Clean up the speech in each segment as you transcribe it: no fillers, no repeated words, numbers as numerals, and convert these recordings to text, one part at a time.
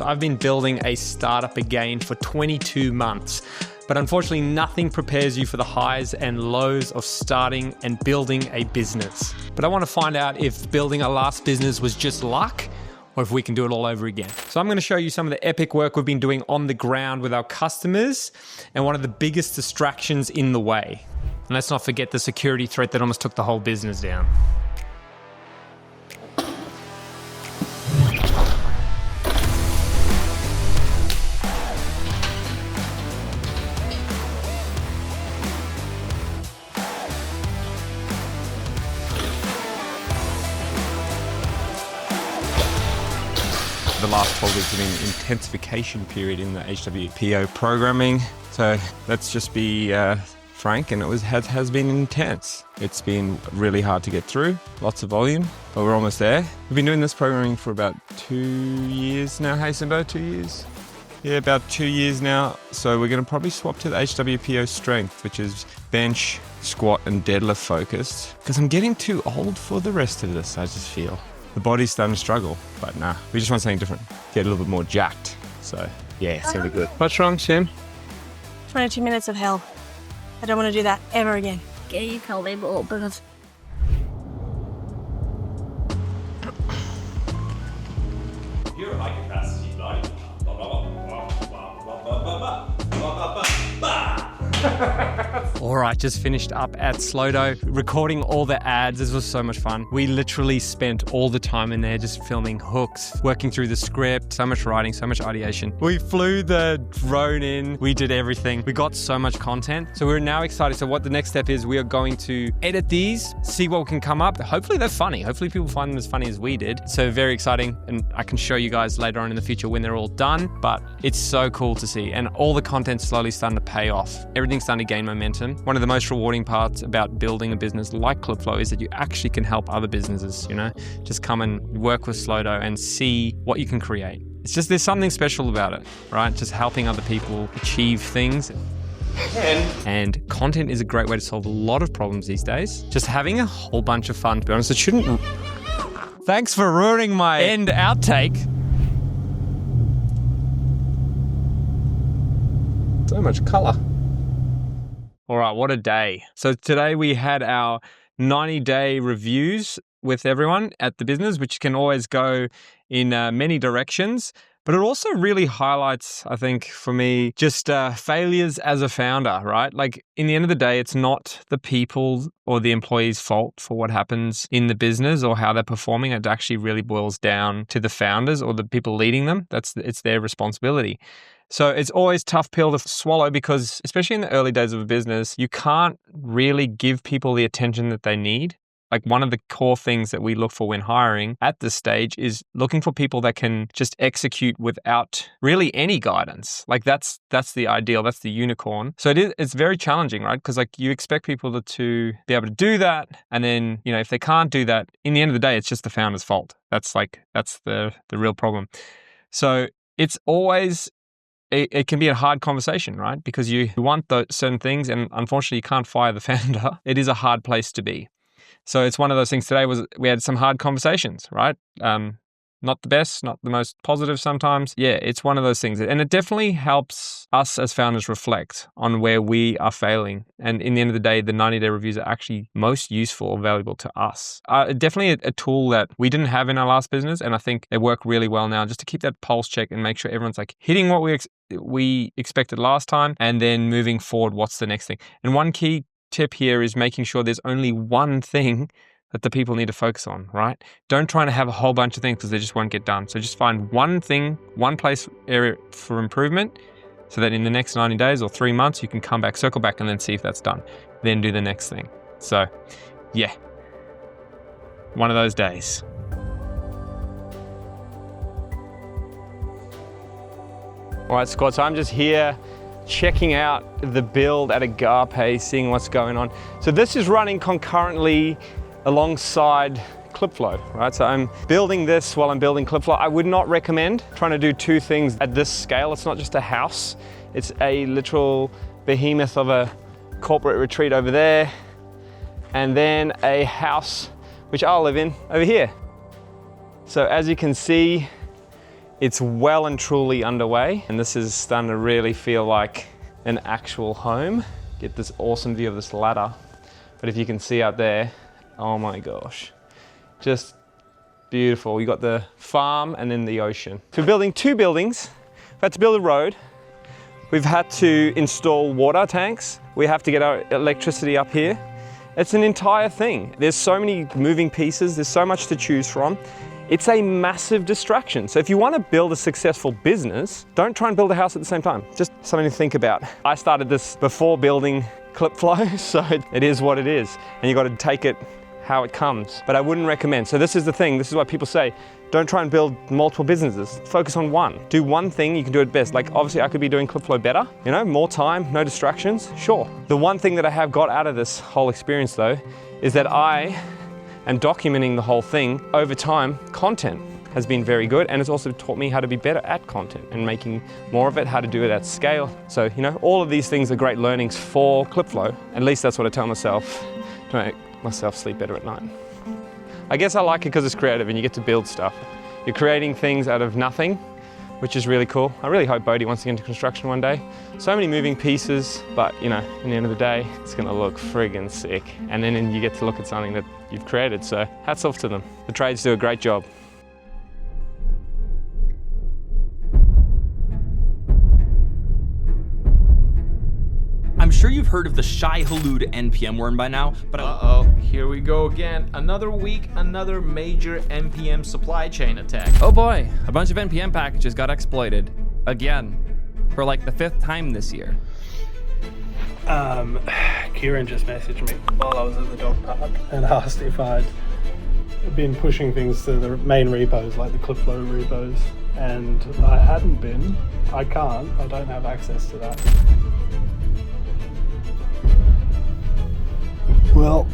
So I've been building a startup again for 22 months. But unfortunately, nothing prepares you for the highs and lows of starting and building a business. But I want to find out if building our last business was just luck or if we can do it all over again. So I'm going to show you some of the epic work we've been doing on the ground with our customers and one of the biggest distractions in the way. And let's not forget the security threat that almost took the whole business down. The last 12 weeks have been an intensification period in the HWPO programming. So let's just be frank, and has been intense. It's been really hard to get through, lots of volume, but we're almost there. We've been doing this programming for about 2 years now, hey Simbo, 2 years? Yeah, about 2 years now. So we're gonna probably swap to the HWPO strength, which is bench, squat, and deadlift focused, because I'm getting too old for the rest of this, I just feel. The body's starting to struggle, but nah, we just want something different. Get a little bit more jacked. So yeah, it's gonna be good. What's wrong, Sim? 22 minutes of hell. I don't want to do that ever again. Can you tell me more? Because you're at high capacity, bloody. All right, just finished up at Slodo, recording all the ads. This was so much fun. We literally spent all the time in there just filming hooks, working through the script, so much writing, so much ideation. We flew the drone in, we did everything. We got so much content. So we're now excited. So what the next step is, we are going to edit these, see what can come up. Hopefully they're funny. Hopefully people find them as funny as we did. So very exciting. And I can show you guys later on in the future when they're all done, but it's so cool to see. And all the content's slowly starting to pay off. Everything's starting to gain momentum. One of the most rewarding parts about building a business like ClipFlow is that you actually can help other businesses, you know? Just come and work with Slodo and see what you can create. It's just, there's something special about it, right? Just helping other people achieve things. And content is a great way to solve a lot of problems these days. Just having a whole bunch of fun, to be honest. It shouldn't... Thanks for ruining my end outtake. So much color. All right, what a day. So today we had our 90-day reviews with everyone at the business, which can always go in many directions. But it also really highlights, I think, for me, just failures as a founder, right? Like, in the end of the day, it's not the people or the employees' fault for what happens in the business or how they're performing. It actually really boils down to the founders or the people leading them. It's their responsibility. So it's always a tough pill to swallow because, especially in the early days of a business, you can't really give people the attention that they need. Like, one of the core things that we look for when hiring at this stage is looking for people that can just execute without really any guidance. Like, that's the ideal, that's the unicorn. So it's very challenging, right? Because like, you expect people to be able to do that. And then, you know, if they can't do that, in the end of the day, it's just the founder's fault. That's the real problem. So it's always... It can be a hard conversation, right? Because you want those certain things, and unfortunately you can't fire the founder. It is a hard place to be. So it's one of those things. Today we had some hard conversations, right? Not the best, not the most positive sometimes. Yeah, it's one of those things. And it definitely helps us as founders reflect on where we are failing. And in the end of the day, the 90-day reviews are actually most useful or valuable to us. Definitely a tool that we didn't have in our last business. And I think they work really well now, just to keep that pulse check and make sure everyone's like hitting what we expected last time. And then moving forward, what's the next thing? And one key tip here is making sure there's only one thing that the people need to focus on, right? Don't try to have a whole bunch of things because they just won't get done. So just find one thing, one area for improvement, so that in the next 90 days or 3 months, you can come back, circle back, and then see if that's done. Then do the next thing. So yeah, one of those days. All right, squad, so I'm just here checking out the build at Agape, seeing what's going on. So this is running concurrently alongside ClipFlow, right? So I'm building this while I'm building ClipFlow. I would not recommend trying to do two things at this scale. It's not just a house. It's a literal behemoth of a corporate retreat over there, and then a house which I'll live in over here. So as you can see, It's well and truly underway, and this is starting to really feel like an actual home. Get this awesome view of this ladder. But if you can see out there, oh my gosh, just beautiful. You got the farm and then the ocean. So we're building 2 buildings. We've had to build a road. We've had to install water tanks. We have to get our electricity up here. It's an entire thing. There's so many moving pieces. There's so much to choose from. It's a massive distraction. So if you want to build a successful business, don't try and build a house at the same time. Just something to think about. I started this before building ClipFlow, so it is what it is. And you got to take it how it comes. But I wouldn't recommend. So this is the thing. This is why people say, don't try and build multiple businesses. Focus on one. Do one thing, you can do it best. Like obviously I could be doing ClipFlow better, you know, more time, no distractions, sure. The one thing that I have got out of this whole experience though, is that I am documenting the whole thing over time. Content has been very good, and it's also taught me how to be better at content and making more of it, how to do it at scale. So, you know, all of these things are great learnings for ClipFlow. At least that's what I tell myself to make myself sleep better at night. I guess I like it because it's creative and you get to build stuff. You're creating things out of nothing, which is really cool. I really hope Bodhi wants to get into construction one day. So many moving pieces, but you know, at the end of the day, it's gonna look friggin' sick. And then you get to look at something that you've created, so hats off to them. The trades do a great job. I'm sure you've heard of the Shai-Hulud NPM worm by now, but Uh-oh, here we go again. Another week, another major NPM supply chain attack. Oh boy, a bunch of NPM packages got exploited. Again. For like the 5th time this year. Kieran just messaged me while I was at the dog park and asked if I'd been pushing things to the main repos, like the ClipFlow repos, and I hadn't been. I can't. I don't have access to that. Well,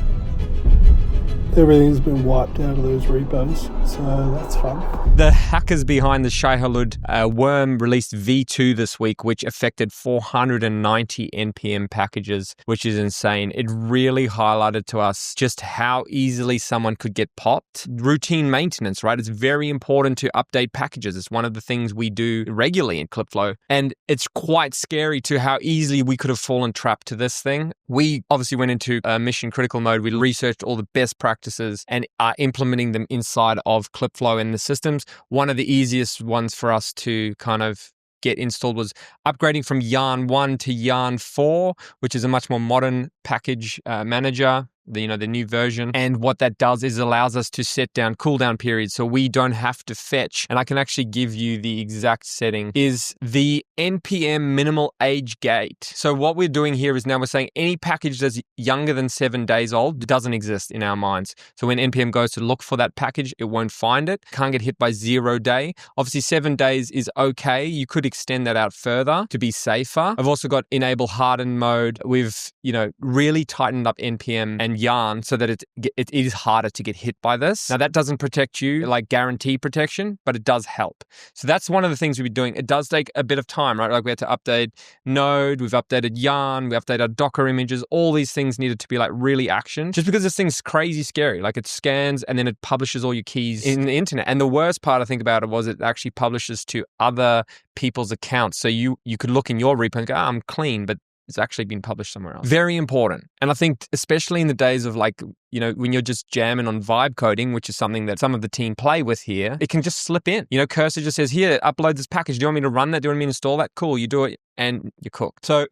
everything's been wiped out of those repos, so that's fun. The hackers behind the Shai-Hulud worm released V2 this week, which affected 490 NPM packages, which is insane. It really highlighted to us just how easily someone could get popped. Routine maintenance, right? It's very important to update packages. It's one of the things we do regularly in ClipFlow. And it's quite scary to how easily we could have fallen trapped to this thing. We obviously went into mission critical mode. We researched all the best practices and are implementing them inside of ClipFlow in the systems. One of the easiest ones for us to kind of get installed was upgrading from Yarn 1 to Yarn 4, which is a much more modern package manager. The new version. And what that does is allows us to set down cooldown periods so we don't have to fetch. And I can actually give you the exact setting is the NPM minimal age gate. So what we're doing here is now we're saying any package that's younger than 7 days old doesn't exist in our minds. So when NPM goes to look for that package, it won't find it. Can't get hit by 0 day. Obviously 7 days is okay. You could extend that out further to be safer. I've also got enable harden mode. We've, really tightened up NPM and Yarn so that it is harder to get hit by this. Now that doesn't protect you like guarantee protection, but it does help. So that's one of the things we've been doing. It does take a bit of time, right? Like we had to update Node, we've updated Yarn, we updated our Docker images. All these things needed to be like really actioned just because this thing's crazy scary. Like it scans and then it publishes all your keys in the internet. And the worst part I think about it was it actually publishes to other people's accounts. So you could look in your repo and go, I'm clean, but it's actually been published somewhere else. Very important. And I think especially in the days of like, when you're just jamming on vibe coding, which is something that some of the team play with here, it can just slip in. Cursor just says, here, upload this package. Do you want me to run that? Do you want me to install that? Cool, you do it and you're cooked. So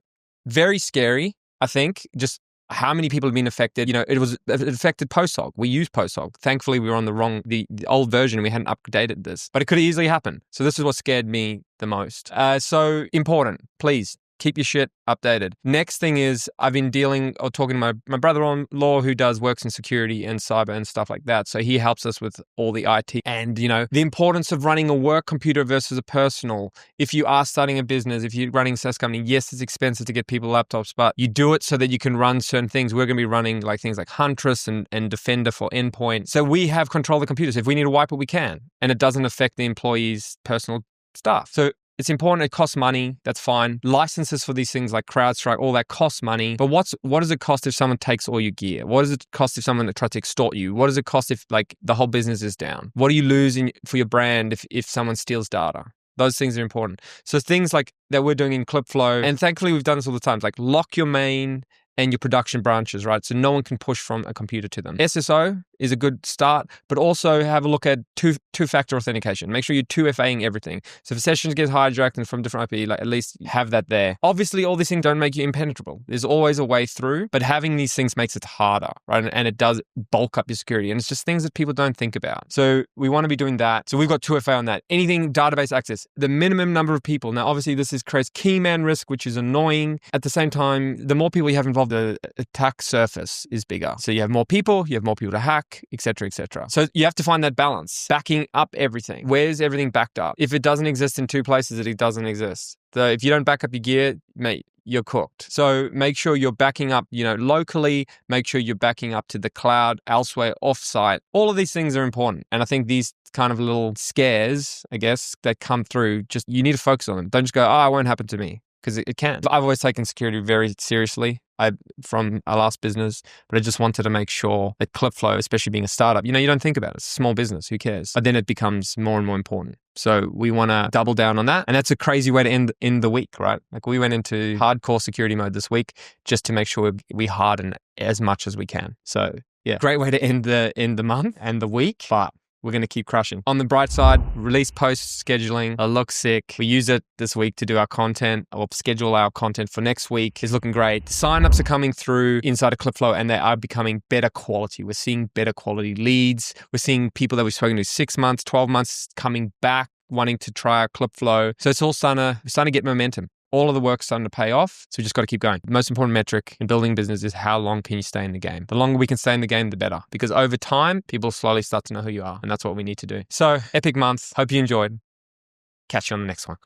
very scary, I think, just how many people have been affected. It affected PostHog. We use PostHog. Thankfully, we were on the old version. We hadn't updated this, but it could easily happen. So this is what scared me the most. So important, please. Keep your shit updated. Next thing is I've been talking to my brother-in-law who works in security and cyber and stuff like that. So he helps us with all the IT and, the importance of running a work computer versus a personal. If you are starting a business, if you're running a SaaS company, yes, it's expensive to get people laptops, but you do it so that you can run certain things. We're going to be running like things like Huntress and Defender for endpoint. So we have control of the computers. If we need to wipe it, we can. And it doesn't affect the employee's personal stuff. So it's important. It costs money. That's fine. Licenses for these things like CrowdStrike, all that costs money. But what does it cost if someone takes all your gear? What does it cost if someone tries to extort you? What does it cost if like the whole business is down? What do you lose for your brand if someone steals data? Those things are important. So things like that we're doing in ClipFlow, and thankfully we've done this all the time, like lock your main and your production branches, right? So no one can push from a computer to them. SSO is a good start, but also have a look at two-factor authentication. Make sure you're 2FAing everything. So if a session gets hijacked and from different IP, like at least have that there. Obviously, all these things don't make you impenetrable. There's always a way through, but having these things makes it harder, right? And it does bulk up your security. And it's just things that people don't think about. So we want to be doing that. So we've got 2FA on that. Anything database access, the minimum number of people. Now, obviously, this creates key man risk, which is annoying. At the same time, the more people you have involved, the attack surface is bigger. So you have more people to hack, etc., etc. So you have to find that balance, backing up everything. Where's everything backed up? If it doesn't exist in two places, it doesn't exist. So if you don't back up your gear, mate, you're cooked. So make sure you're backing up, locally, make sure you're backing up to the cloud, elsewhere, offsite. All of these things are important. And I think these kind of little scares, I guess, that come through, just you need to focus on them. Don't just go, it won't happen to me. Because it can. I've always taken security very seriously from our last business, but I just wanted to make sure that ClipFlow, especially being a startup, you don't think about it. It's a small business. Who cares? But then it becomes more and more important. So we want to double down on that. And that's a crazy way to end the week, right? Like we went into hardcore security mode this week just to make sure we harden as much as we can. So yeah, great way to end the month and the week, but we're going to keep crushing. On the bright side, release post scheduling looks sick. We use it this week to do our content or schedule our content for next week. It's looking great. Signups are coming through inside of ClipFlow and they are becoming better quality. We're seeing better quality leads. We're seeing people that we've spoken to 6 months, 12 months coming back, wanting to try our ClipFlow. So it's all starting to get momentum. All of the work's starting to pay off, so we just got to keep going. The most important metric in building business is how long can you stay in the game. The longer we can stay in the game, the better. Because over time, people slowly start to know who you are, and that's what we need to do. So, epic month. Hope you enjoyed. Catch you on the next one.